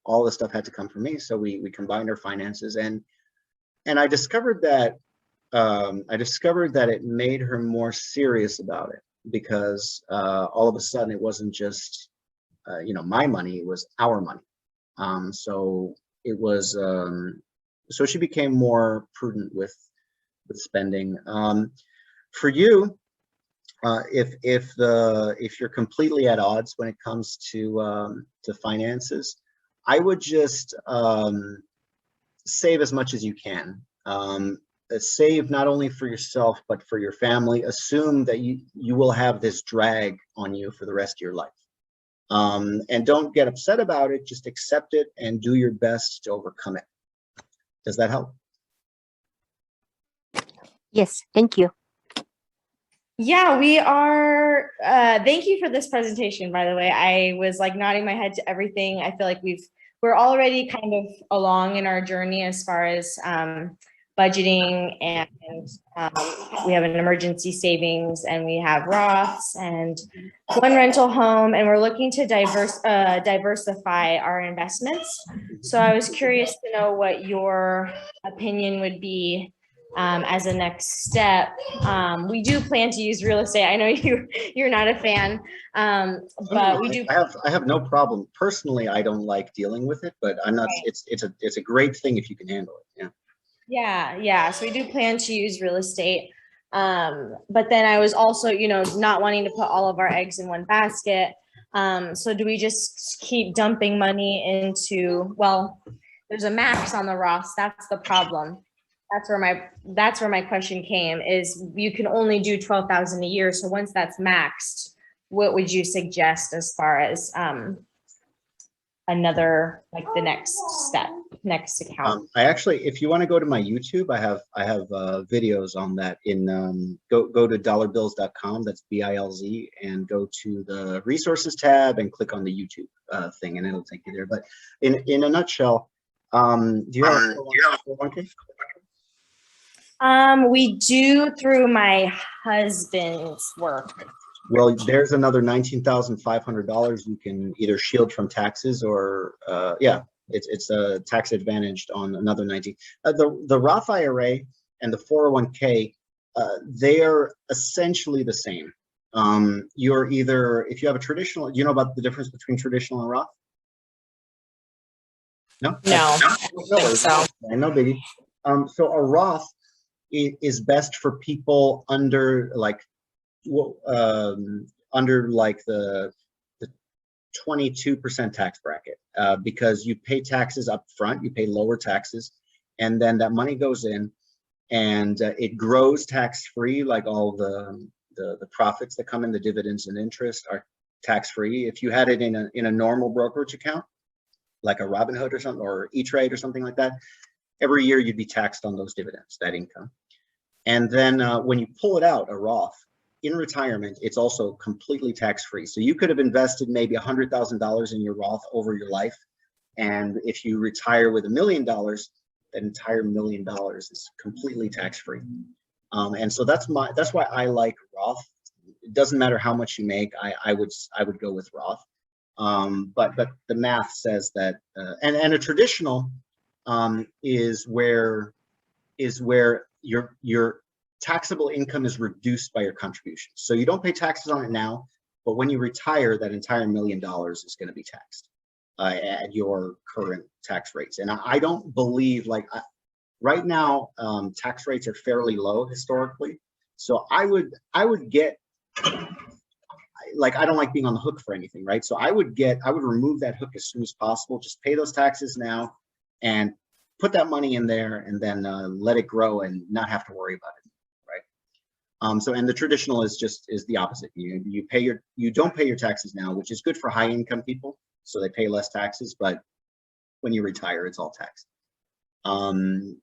[SPEAKER 1] all the stuff had to come from me. So we combined our finances, and I discovered that it made her more serious about it, because all of a sudden it wasn't just my money, it was our money. So it was so she became more prudent with spending. For you, if you're completely at odds when it comes to finances, I would just save as much as you can. Save not only for yourself but for your family. Assume that you will have this drag on you for the rest of your life, and don't get upset about it. Just accept it and do your best to overcome it. Does that help?
[SPEAKER 4] Yes, thank you.
[SPEAKER 5] Yeah, we are. Thank you for this presentation, by the way. I was like nodding my head to everything. I feel like we're already kind of along in our journey as far as budgeting, and we have an emergency savings, and we have Roths and one rental home, and we're looking to diversify our investments. So I was curious to know what your opinion would be as a next step. We do plan to use real estate. I know you're not a fan, but we do.
[SPEAKER 1] I have no problem. Personally, I don't like dealing with it, but I'm not. Right. It's a great thing if you can handle it.
[SPEAKER 5] Yeah. So we do plan to use real estate, but then I was also, not wanting to put all of our eggs in one basket. So do we just keep dumping money into, well, there's a max on the Roths, that's the problem. That's where my question came, is you can only do 12,000 a year. So once that's maxed, what would you suggest as far as another, like the next step, next account?
[SPEAKER 1] I actually, if you want to go to my YouTube, I have videos on that. In go to dollarbills.com. That's BILZ, and go to the resources tab and click on the YouTube thing, and it'll take you there. But in a nutshell, do you have a 401k?
[SPEAKER 5] We do through my husband's work.
[SPEAKER 1] Well, there's another $19,500 you can either shield from taxes, or yeah, it's a tax advantaged on another 19. The Roth IRA and the 401k, they are essentially the same. You're either, if you have a traditional, do you know about the difference between traditional and Roth? No?
[SPEAKER 5] No,
[SPEAKER 1] No worries.
[SPEAKER 5] so.
[SPEAKER 1] No biggie. So a Roth is best for people under like the 22% tax bracket, because you pay taxes up front, you pay lower taxes, and then that money goes in and it grows tax-free. Like all the profits that come in, the dividends and interest are tax-free. If you had it in a normal brokerage account, like a Robinhood or something, or E-Trade or something like that, every year you'd be taxed on those dividends, that income. And then when you pull it out, a Roth, in retirement, it's also completely tax-free. So you could have invested maybe $100,000 in your Roth over your life, and if you retire with $1 million, that entire $1 million is completely tax-free. And so that's why I like Roth. It doesn't matter how much you make. I would go with Roth. But the math says that, and a traditional is where your taxable income is reduced by your contributions. So you don't pay taxes on it now, but when you retire, that entire $1 million is going to be taxed at your current tax rates. And I don't believe, like, right now, tax rates are fairly low historically. So I would get, like, I don't like being on the hook for anything, right? So I would remove that hook as soon as possible. Just pay those taxes now and put that money in there, and then let it grow and not have to worry about it, right? So, and the traditional is the opposite. You don't pay your taxes now, which is good for high income people, so they pay less taxes, but when you retire, it's all taxed.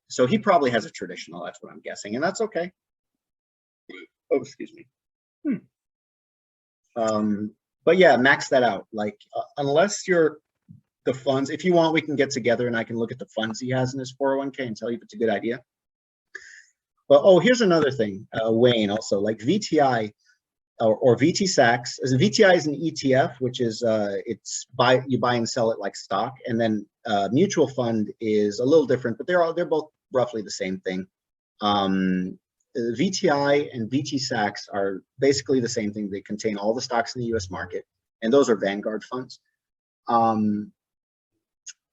[SPEAKER 1] So he probably has a traditional, that's what I'm guessing, and that's okay. Oh, excuse me. But yeah, max that out. Like, unless the funds, if you want, we can get together and I can look at the funds he has in his 401k and tell you if it's a good idea. But oh, here's another thing, Wayne, also, like VTI or VT-SAX. VTI is an ETF, which is you buy and sell it like stock, and then mutual fund is a little different, but they're both roughly the same thing. VTI and VT-SAX are basically the same thing. They contain all the stocks in the US market, and those are Vanguard funds.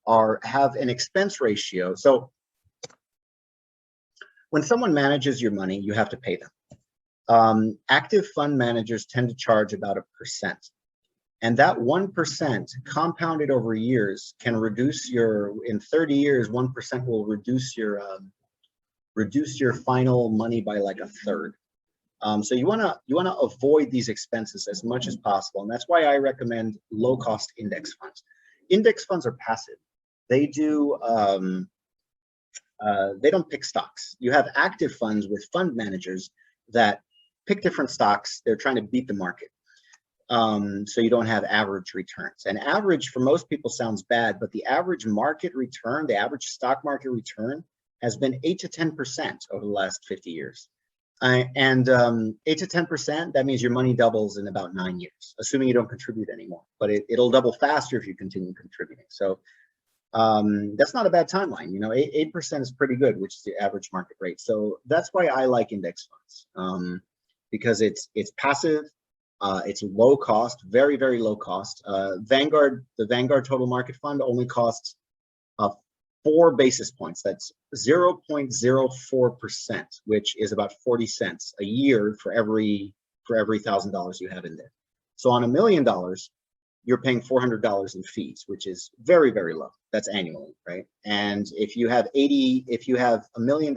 [SPEAKER 1] Have an expense ratio. So when someone manages your money, you have to pay them. Active fund managers tend to charge about 1%. And that 1% compounded over years can reduce in 30 years, 1% will reduce your final money by like 1/3. So you wanna avoid these expenses as much as possible. And that's why I recommend low cost index funds. Index funds are passive. They don't pick stocks. You have active funds with fund managers that pick different stocks. They're trying to beat the market. So you don't have average returns. And average for most people sounds bad, but the average market return, the average stock market return has been 8 to 10% over the last 50 years. And 8 to 10%, that means your money doubles in about 9 years, assuming you don't contribute anymore. But it'll double faster if you continue contributing. So that's not a bad timeline. 8% is pretty good, which is the average market rate. So that's why I like index funds, because it's passive, it's low cost, very, very low cost. The Vanguard Total Market Fund only costs 4 basis points. That's 0.04%, which is about 40 cents a year for every $1,000 you have in there. So on $1 million, you're paying $400 in fees, which is very, very low. That's annually, right? And if you have $1 million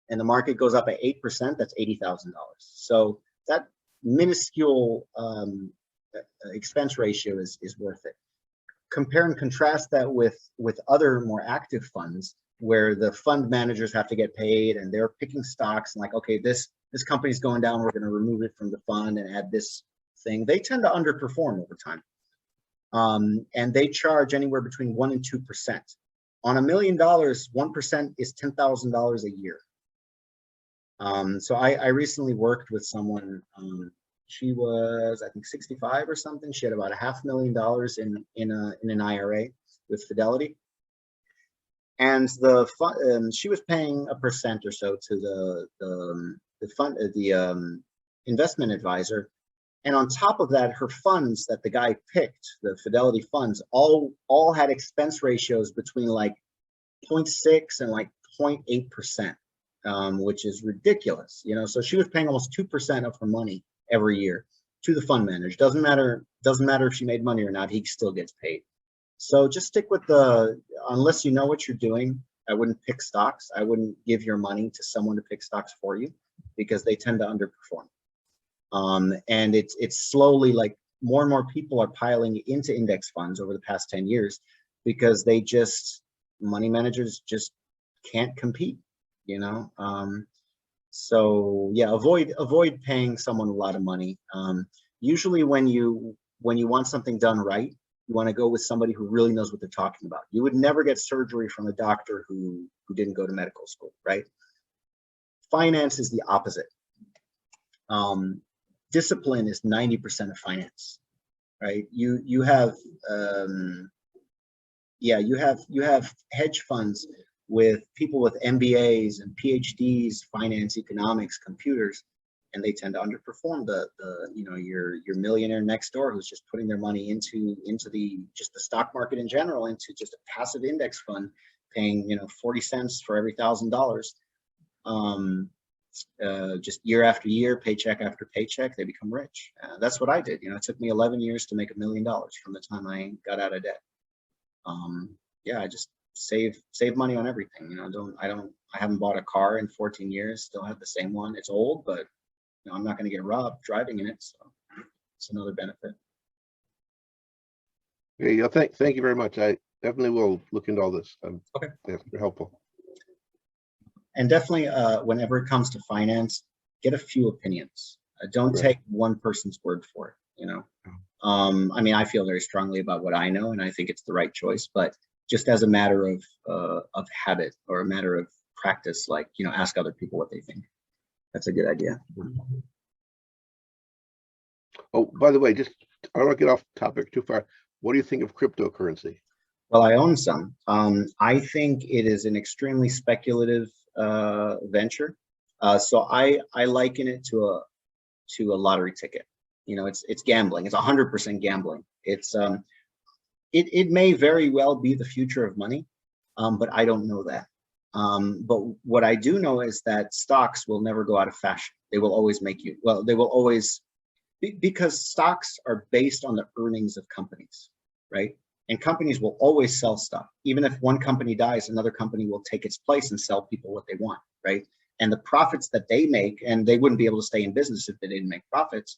[SPEAKER 1] and the market goes up at 8%, that's $80,000. So that minuscule expense ratio is worth it. Compare and contrast that with other more active funds where the fund managers have to get paid and they're picking stocks and like, okay, this company's going down, we're going to remove it from the fund and add this thing. They tend to underperform over time. And they charge anywhere between 1% and 2%. On $1 million, 1% is $10,000 a year. So I recently worked with someone, she was, I think 65 or something. She had about $500,000 in an IRA with Fidelity. And she was paying 1% or so to the investment advisor. And on top of that, her funds that the guy picked, the Fidelity funds, all had expense ratios between like 0.6 and like 0.8%, which is ridiculous. You know, so she was paying almost 2% of her money every year to the fund manager. Doesn't matter if she made money or not, he still gets paid. So just stick with unless you know what you're doing, I wouldn't pick stocks. I wouldn't give your money to someone to pick stocks for you because they tend to underperform. And it's slowly, like, more and more people are piling into index funds over the past 10 years because money managers just can't compete, you know? So yeah, avoid paying someone a lot of money. Usually when you want something done right, you want to go with somebody who really knows what they're talking about. You would never get surgery from a doctor who didn't go to medical school, right? Finance is the opposite. Discipline is 90% of finance, right? You have hedge funds with people with MBAs and PhDs, finance, economics, computers, and they tend to underperform your millionaire next door who's just putting their money into the stock market in general, into just a passive index fund, paying 40 cents for every $1,000. Just year after year, paycheck after paycheck, they become rich. That's what I did. It took me 11 years to make $1 million from the time I got out of debt. I just save money on everything. I haven't bought a car in 14 years, still have the same one. It's old, but I'm not going to get robbed driving in it. So it's another benefit.
[SPEAKER 2] Yeah, thank you very much. I definitely will look into all this.
[SPEAKER 1] Okay.
[SPEAKER 2] That's very helpful.
[SPEAKER 1] And definitely, whenever it comes to finance, get a few opinions. Don't
[SPEAKER 2] Right.
[SPEAKER 1] take one person's word for it. I mean, I feel very strongly about what I know, and I think it's the right choice. But just as a matter of habit or a matter of practice, like ask other people what they think. That's a good idea.
[SPEAKER 2] Oh, by the way, I don't want to get off topic too far. What do you think of cryptocurrency?
[SPEAKER 1] Well, I own some. I think it is an extremely speculative venture. So I liken it to a lottery ticket. It's gambling. It's 100% gambling. It may very well be the future of money, but I don't know that. But what I do know is that stocks will never go out of fashion. They will always they will always, because stocks are based on the earnings of companies, right? And companies will always sell stuff. Even if one company dies, another company will take its place and sell people what they want, right? And the profits that they make, and they wouldn't be able to stay in business if they didn't make profits,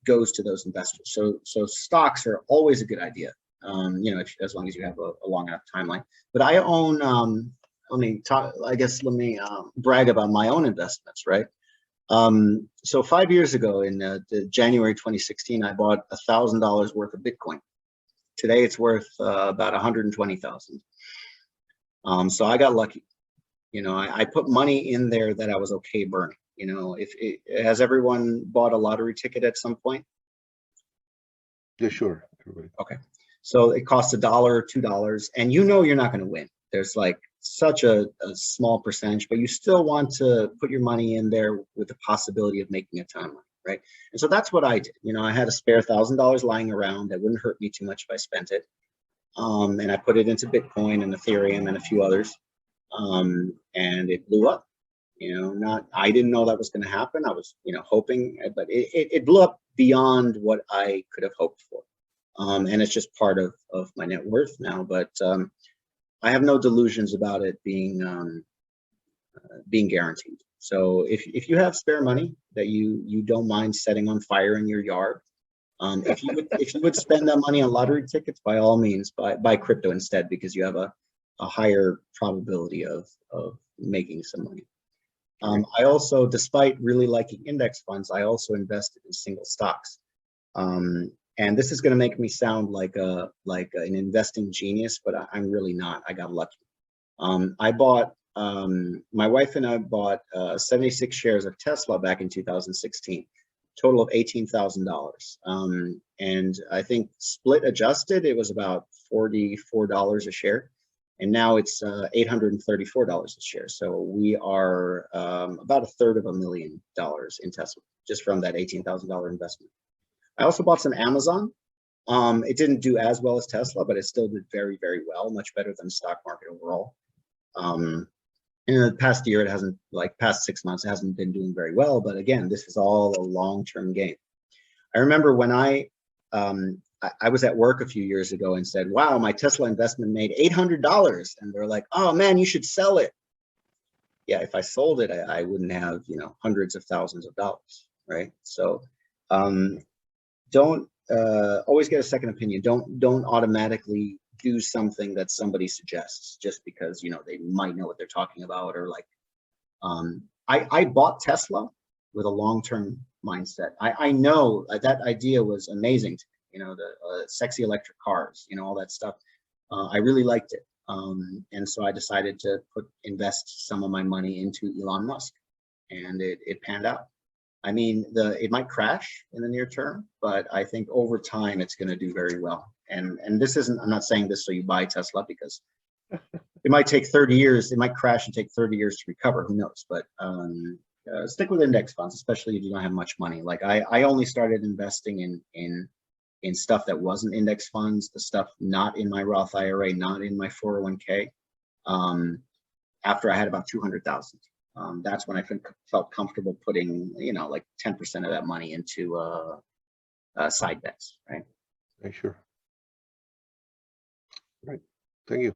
[SPEAKER 1] goes to those investors. So stocks are always a good idea, as long as you have a long enough timeline. But I own, let me brag about my own investments, right? So 5 years ago, in the January 2016, I bought $1,000 worth of Bitcoin. Today it's worth about 120,000. So I got lucky. I put money in there that I was okay burning. Has everyone bought a lottery ticket at some point?
[SPEAKER 2] Yeah, sure. Everybody.
[SPEAKER 1] Okay. So it costs $1 or $2, and you're not going to win. There's like such a small percentage, but you still want to put your money in there with the possibility of making a ton of money, right? And so that's what I did. I had a spare $1,000 lying around that wouldn't hurt me too much if I spent it. And I put it into Bitcoin and Ethereum and a few others. And it blew up. I didn't know that was going to happen. I was, hoping, but it blew up beyond what I could have hoped for. And it's just part of my net worth now. But I have no delusions about it being guaranteed. So if you have spare money that you don't mind setting on fire in your yard, if you would spend that money on lottery tickets, by all means, buy crypto instead, because you have a higher probability of making some money. I also, despite really liking index funds, I also invested in single stocks. And this is going to make me sound like an investing genius, but I'm really not. I got lucky. I bought, my wife and I bought 76 shares of Tesla back in 2016, total of $18,000. And I think split adjusted, it was about $44 a share. And now it's $834 a share. So we are about $250,000 in Tesla, just from that $18,000 investment. I also bought some Amazon. It didn't do as well as Tesla, but it still did very, very well, much better than the stock market overall. In the past year, it hasn't, like past 6 months, it hasn't been doing very well. But again, this is all a long-term game. I remember when I was at work a few years ago and said, wow, my Tesla investment made $800. And they're like, oh man, you should sell it. Yeah, if I sold it, I wouldn't have, hundreds of thousands of dollars, right? So don't always get a second opinion. Don't automatically do something that somebody suggests just because, they might know what they're talking about, or like, I bought Tesla with a long-term mindset. I know that idea was amazing to me, the sexy electric cars, all that stuff. I really liked it. And so I decided to invest some of my money into Elon Musk, and it panned out. I mean, it might crash in the near term, but I think over time it's going to do very well. And this isn't, I'm not saying this so you buy Tesla, because it might take 30 years. It might crash and take 30 years to recover. Who knows? But stick with index funds, especially if you don't have much money. Like I only started investing in stuff that wasn't index funds, the stuff not in my Roth IRA, not in my 401k, after I had about 200,000. That's when I felt comfortable putting, like 10% of that money into side bets, right?
[SPEAKER 2] Sure. Right. Thank you.